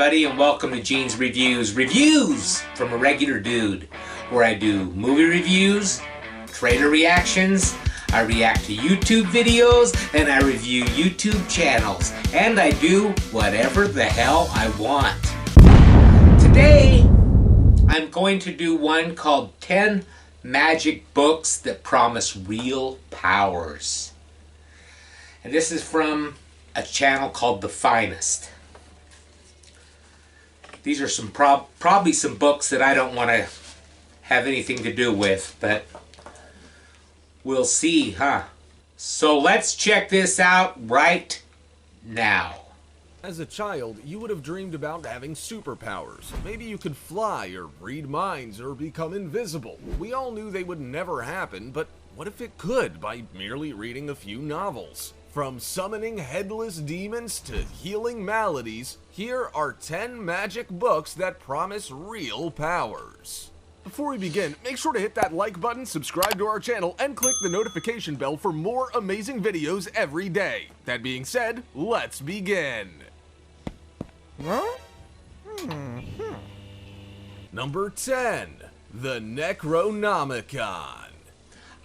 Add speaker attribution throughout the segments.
Speaker 1: everybody, and welcome to Gene's Reviews. Reviews from a regular dude, where I do movie reviews, trailer reactions, I react to YouTube videos, and I review YouTube channels, and I do whatever the hell I want. Today, I'm going to do one called 10 Magic Books That Promise Real Powers. And this is from a channel called The Finest. These are some probably some books that I don't want to have anything to do with, but we'll see, huh? So let's check this out right now.
Speaker 2: As a child, you would have dreamed about having superpowers. Maybe you could fly, or read minds, or become invisible. We all knew they would never happen, but what if it could by merely reading a few novels? From summoning headless demons to healing maladies, here are 10 magic books that promise real powers. Before we begin, make sure to hit that like button, subscribe to our channel, and click the notification bell for more amazing videos every day. That being said, let's begin. Number 10. The Necronomicon.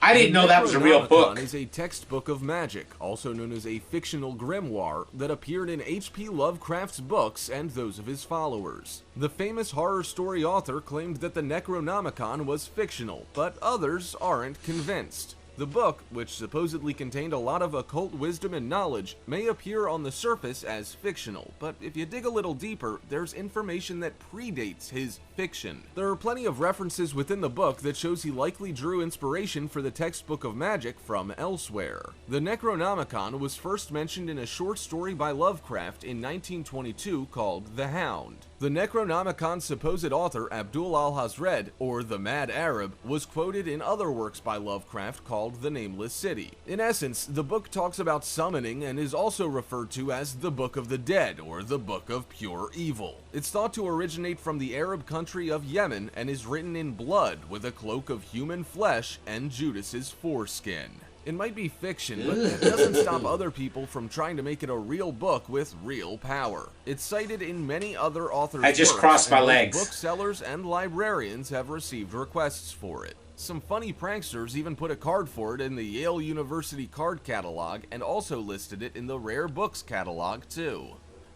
Speaker 1: I didn't know that was a real book.
Speaker 2: Necronomicon is a textbook of magic, also known as a fictional grimoire, that appeared in H.P. Lovecraft's books and those of his followers. The famous horror story author claimed that the Necronomicon was fictional, but others aren't convinced. The book, which supposedly contained a lot of occult wisdom and knowledge, may appear on the surface as fictional, but if you dig a little deeper, there's information that predates his fiction. There are plenty of references within the book that shows he likely drew inspiration for the textbook of magic from elsewhere. The Necronomicon was first mentioned in a short story by Lovecraft in 1922 called The Hound. The Necronomicon's supposed author, Abdul al-Hazred, or the Mad Arab, was quoted in other works by Lovecraft called The Nameless City. In essence, the book talks about summoning and is also referred to as the Book of the Dead, or the Book of Pure Evil. It's thought to originate from the Arab country of Yemen and is written in blood with a cloak of human flesh and Judas's foreskin. It might be fiction, but it doesn't stop other people from trying to make it a real book with real power. It's cited in many other authors' works.
Speaker 1: I just crossed my legs.
Speaker 2: Booksellers and librarians have received requests for it. Some funny pranksters even put a card for it in the Yale University card catalog and also listed it in the Rare Books catalog too.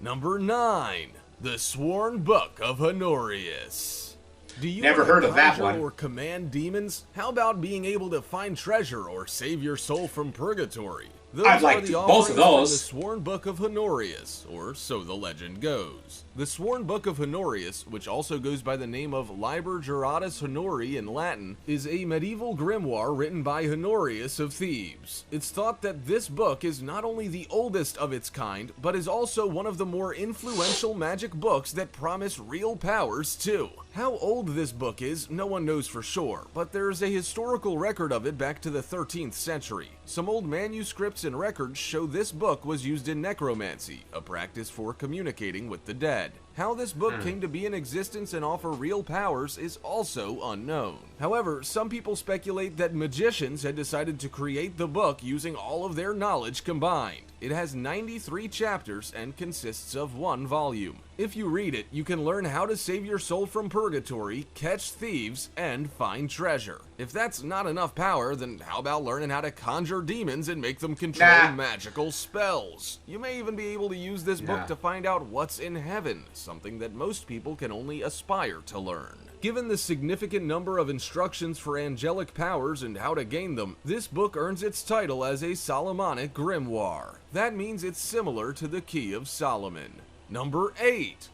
Speaker 2: Number 9. The Sworn Book of Han Aureus. Do you
Speaker 1: Never heard of that one.
Speaker 2: Or command demons? How about being able to find treasure or save your soul from purgatory?
Speaker 1: I'd like both of those.
Speaker 2: The Sworn Book of Han Aureus, or so the legend goes. The Sworn Book of Han Aureus, which also goes by the name of Liber Juratus Honori in Latin, is a medieval grimoire written by Han Aureus of Thebes. It's thought that this book is not only the oldest of its kind, but is also one of the more influential magic books that promise real powers too. How old this book is, no one knows for sure, but there's a historical record of it back to the 13th century. Some old manuscripts and records show this book was used in necromancy, a practice for communicating with the dead. How this book came to be in existence and offer real powers is also unknown. However, some people speculate that magicians had decided to create the book using all of their knowledge combined. It has 93 chapters and consists of one volume. If you read it, you can learn how to save your soul from purgatory, catch thieves, and find treasure. If that's not enough power, then how about learning how to conjure demons and make them control magical spells? You may even be able to use this book to find out what's in heaven, something that most people can only aspire to learn. Given the significant number of instructions for angelic powers and how to gain them, this book earns its title as a Solomonic Grimoire. That means it's similar to the Key of Solomon. Number 8.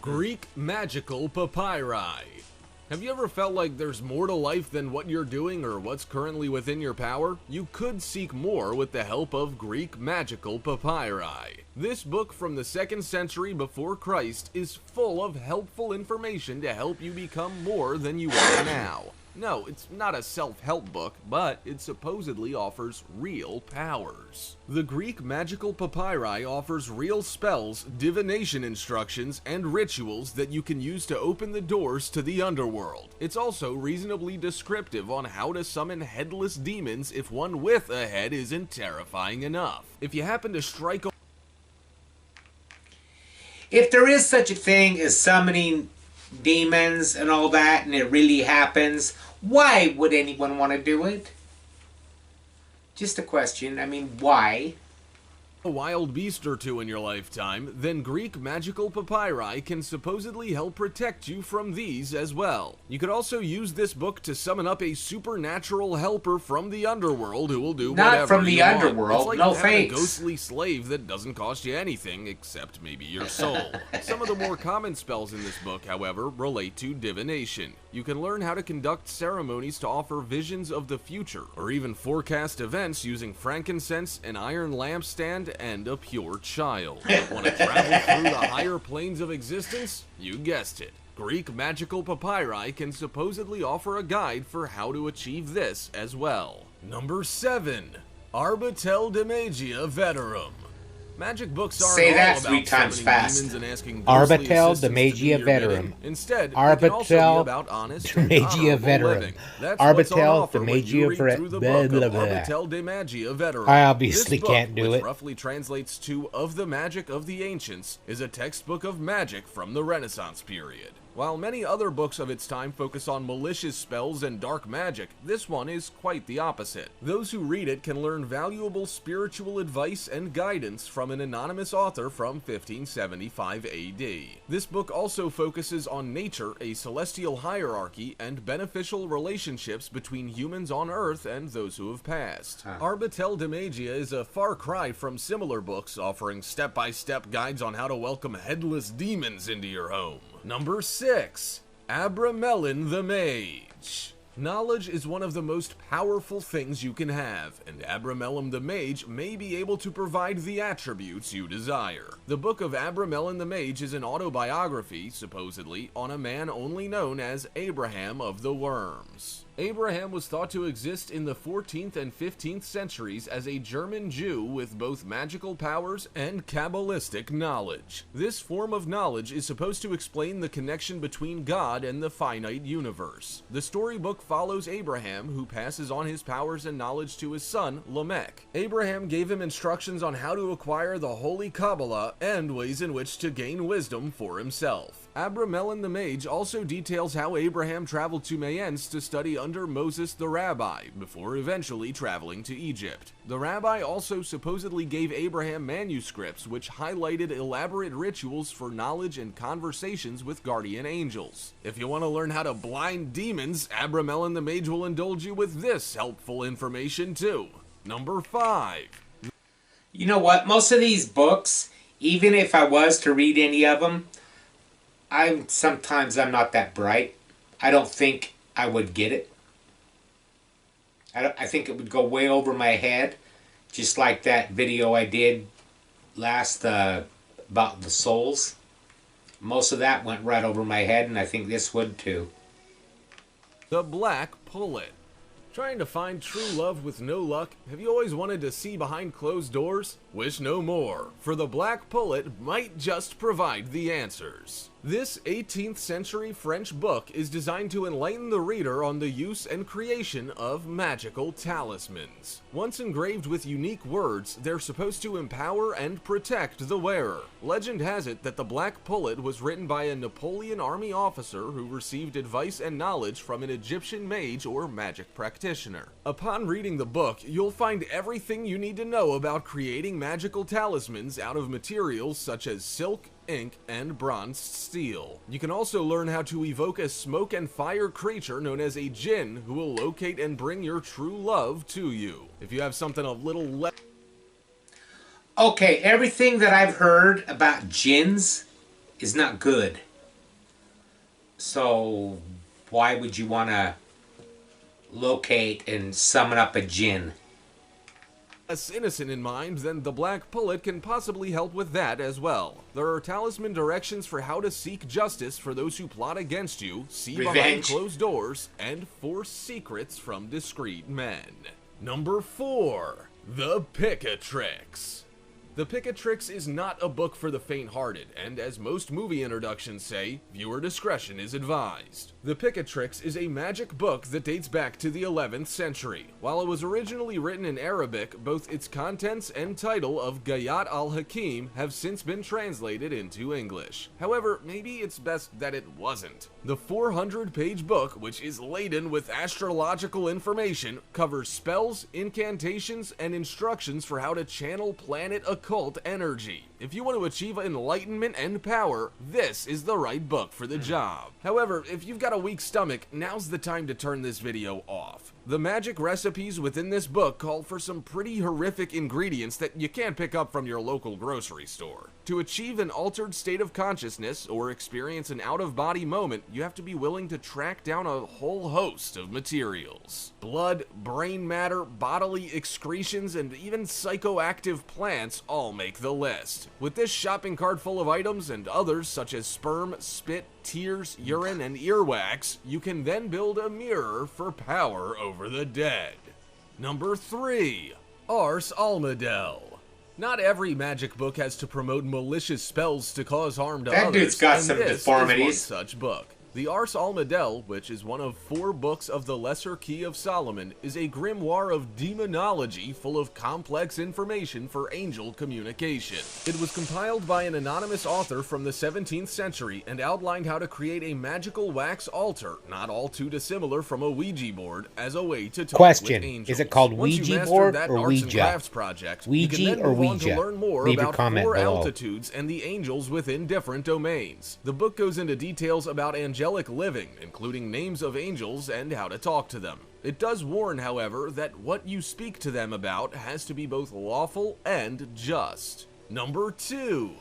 Speaker 2: Greek Magical Papyri. Have you ever felt like there's more to life than what you're doing or what's currently within your power? You could seek more with the help of Greek Magical Papyri. This book from the 2nd century before Christ is full of helpful information to help you become more than you are now. No, it's not a self-help book, but it supposedly offers real powers. The Greek Magical Papyri offers real spells, divination instructions, and rituals that you can use to open the doors to the underworld. It's also reasonably descriptive on how to summon headless demons if one with a head isn't terrifying enough. If you happen to strike a
Speaker 1: If there is such a thing as summoning demons and all that, and it really happens, why would anyone want to do it? Just a question. I mean, why?
Speaker 2: A wild beast or two in your lifetime, then Greek magical papyri can supposedly help protect you from these as well. You could also use this book to summon up a supernatural helper from the underworld who will do whatever
Speaker 1: Not from the
Speaker 2: you want.
Speaker 1: underworld,
Speaker 2: It's like
Speaker 1: no
Speaker 2: having
Speaker 1: thanks.
Speaker 2: a ghostly slave that doesn't cost you anything except maybe your soul. Some of the more common spells in this book, however, relate to divination. You can learn how to conduct ceremonies to offer visions of the future, or even forecast events using frankincense, an iron lampstand, and a pure child. Want to travel through the higher planes of existence? You guessed it. Greek magical papyri can supposedly offer a guide for how to achieve this as well. Number 7. Battelle de Mageia Veterum. Magic books aren't
Speaker 1: Say that
Speaker 2: all
Speaker 1: 3
Speaker 2: about
Speaker 1: times
Speaker 2: summoning
Speaker 1: fast.
Speaker 2: demons and asking ghostly
Speaker 3: Battelle de
Speaker 2: assistants to do
Speaker 3: Mageia
Speaker 2: your
Speaker 3: Veterum.
Speaker 2: bidding. Instead, it can also be
Speaker 3: Battelle
Speaker 2: about honest
Speaker 3: de
Speaker 2: and
Speaker 3: Mageia
Speaker 2: honorable
Speaker 3: Veterum.
Speaker 2: living. That's what's on
Speaker 3: Battelle
Speaker 2: offer
Speaker 3: de
Speaker 2: when you
Speaker 3: Mageia
Speaker 2: read through the book of Battelle de Mageia Veterum.
Speaker 3: I obviously
Speaker 2: This book,
Speaker 3: can't do
Speaker 2: which
Speaker 3: it.
Speaker 2: roughly translates to Of the Magic of the Ancients, is a textbook of magic from the Renaissance period. While many other books of its time focus on malicious spells and dark magic, this one is quite the opposite. Those who read it can learn valuable spiritual advice and guidance from an anonymous author from 1575 AD. This book also focuses on nature, a celestial hierarchy, and beneficial relationships between humans on Earth and those who have passed. Battelle de Mageia is a far cry from similar books offering step-by-step guides on how to welcome headless demons into your home. Number 6. Abramel the Mage. Knowledge is one of the most powerful things you can have, and Abramel the Mage may be able to provide the attributes you desire. The Book of Abramel the Mage is an autobiography, supposedly, on a man only known as Abraham of the Worms. Abraham was thought to exist in the 14th and 15th centuries as a German Jew with both magical powers and Kabbalistic knowledge. This form of knowledge is supposed to explain the connection between God and the finite universe. The storybook follows Abraham, who passes on his powers and knowledge to his son, Lamech. Abraham gave him instructions on how to acquire the Holy Kabbalah and ways in which to gain wisdom for himself. Abramel the Mage also details how Abraham traveled to Mayence to study under Moses the Rabbi, before eventually traveling to Egypt. The Rabbi also supposedly gave Abraham manuscripts which highlighted elaborate rituals for knowledge and conversations with guardian angels. If you want to learn how to blind demons, Abramel the Mage will indulge you with this helpful information too. Number 5.
Speaker 1: You know what? Most of these books, even if I was to read any of them, sometimes I'm not that bright. I don't think I would get it. I think it would go way over my head, just like that video I did last about the souls. Most of that went right over my head, and I think this would too.
Speaker 2: The Black Pullet. Trying to find true love with no luck? Have you always wanted to see behind closed doors? Wish no more, for the Black Pullet might just provide the answers. This 18th century French book is designed to enlighten the reader on the use and creation of magical talismans. Once engraved with unique words, they're supposed to empower and protect the wearer. Legend has it that the Black Pullet was written by a Napoleon army officer who received advice and knowledge from an Egyptian mage or magic practitioner. Upon reading the book, you'll find everything you need to know about creating magical talismans out of materials such as silk, ink, and bronzed steel. You can also learn how to evoke a smoke and fire creature known as a djinn who will locate and bring your true love to you. If you have something a little less...
Speaker 1: Okay, everything that I've heard about djinns is not good. So, why would you want to locate and summon up a djinn?
Speaker 2: Less innocent in mind, then the Black Pullet can possibly help with that as well. There are talisman directions for how to seek justice for those who plot against you, see behind
Speaker 1: Revenge.
Speaker 2: closed doors, and force secrets from discreet men. Number 4. The Picot. The Picatrix is not a book for the faint-hearted, and as most movie introductions say, viewer discretion is advised. The Picatrix is a magic book that dates back to the 11th century. While it was originally written in Arabic, both its contents and title of Gayat al-Hakim have since been translated into English. However, maybe it's best that it wasn't. The 400-page book, which is laden with astrological information, covers spells, incantations, and instructions for how to channel planet occult energy. If you want to achieve enlightenment and power, this is the right book for the job. However, if you've got a weak stomach, now's the time to turn this video off. The magic recipes within this book call for some pretty horrific ingredients that you can't pick up from your local grocery store. To achieve an altered state of consciousness or experience an out-of-body moment, you have to be willing to track down a whole host of materials. Blood, brain matter, bodily excretions, and even psychoactive plants all make the list. With this shopping cart full of items and others such as sperm, spit, tears, urine, and earwax, you can then build a mirror for power over the dead. Number 3. Ars Almadel. Not every magic book has to promote malicious spells to cause harm to others.
Speaker 1: That dude's got some deformities.
Speaker 2: Is one such book. The Ars Almadel, which is one of 4 books of the Lesser Key of Solomon, is a grimoire of demonology full of complex information for angel communication. It was compiled by an anonymous author from the 17th century and outlined how to create a magical wax altar, not all too dissimilar from a Ouija board, as a way to talk with angels.
Speaker 3: Is it called Ouija board or Ouija?
Speaker 2: Project,
Speaker 3: Ouija
Speaker 2: you can then
Speaker 3: or
Speaker 2: move on
Speaker 3: Ouija?
Speaker 2: to learn more
Speaker 3: Leave
Speaker 2: about
Speaker 3: your comment
Speaker 2: 4
Speaker 3: below.
Speaker 2: altitudes and the angels within different domains. The book goes into details about angelic living, including names of angels and how to talk to them. It does warn, however, that what you speak to them about has to be both lawful and just. Number 2.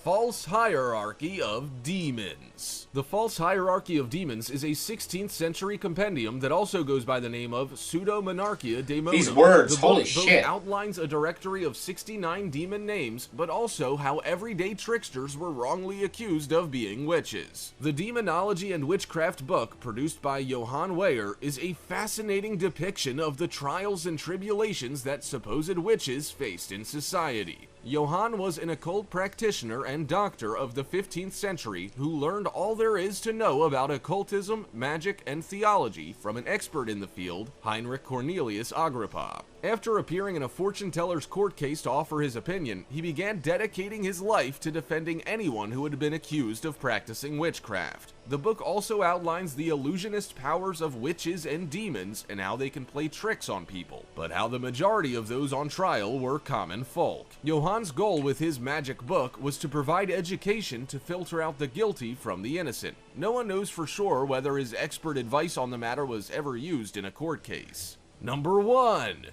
Speaker 2: False Hierarchy of Demons. The False Hierarchy of Demons is a 16th century compendium that also goes by the name of Pseudo-Monarchia Daemonum.
Speaker 1: These words,
Speaker 2: the
Speaker 1: holy
Speaker 2: book
Speaker 1: shit.
Speaker 2: outlines a directory of 69 demon names, but also how everyday tricksters were wrongly accused of being witches. The Demonology and Witchcraft book, produced by Han Aureus, is a fascinating depiction of the trials and tribulations that supposed witches faced in society. Johann was an occult practitioner and doctor of the 15th century who learned all there is to know about occultism, magic, and theology from an expert in the field, Heinrich Cornelius Agrippa. After appearing in a fortune-teller's court case to offer his opinion, he began dedicating his life to defending anyone who had been accused of practicing witchcraft. The book also outlines the illusionist powers of witches and demons and how they can play tricks on people, but how the majority of those on trial were common folk. Johann's goal with his magic book was to provide education to filter out the guilty from the innocent. No one knows for sure whether his expert advice on the matter was ever used in a court case. Number 1.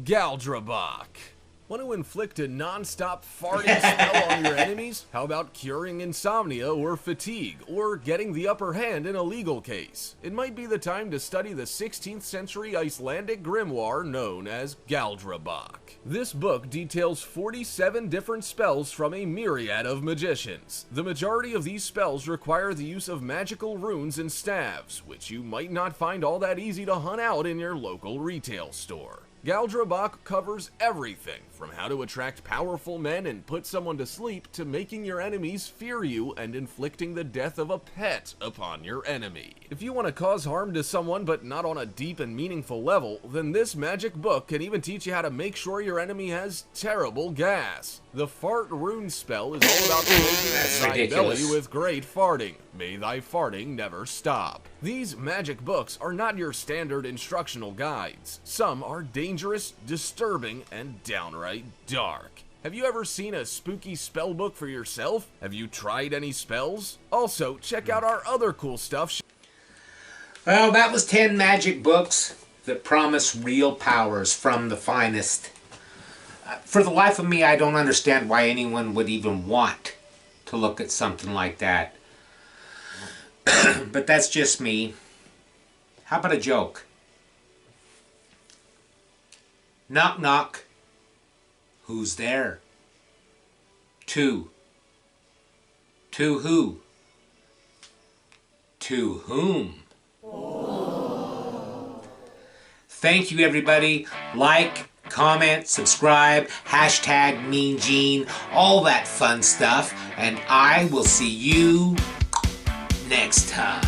Speaker 2: Drabek. Want to inflict a non-stop farting spell on your enemies? How about curing insomnia or fatigue, or getting the upper hand in a legal case? It might be the time to study the 16th century Icelandic grimoire known as Drabek. This book details 47 different spells from a myriad of magicians. The majority of these spells require the use of magical runes and staves, which you might not find all that easy to hunt out in your local retail store. Drabek covers everything from how to attract powerful men and put someone to sleep to making your enemies fear you and inflicting the death of a pet upon your enemy. If you want to cause harm to someone but not on a deep and meaningful level, then this magic book can even teach you how to make sure your enemy has terrible gas. The fart rune spell is all about closing thy belly with great farting. May thy farting never stop. These magic books are not your standard instructional guides. Some are dangerous, disturbing, and downright dark. Have you ever seen a spooky spell book for yourself? Have you tried any spells? Also, check out our other cool stuff.
Speaker 1: Well, that was 10 magic books that promise real powers from the finest. For the life of me, I don't understand why anyone would even want to look at something like that. But that's just me. How about a joke? Knock, knock. Who's there? 2. To who? To whom? Thank you, everybody. Like, comment, subscribe, hashtag Mean Gene, all that fun stuff. And I will see you next time.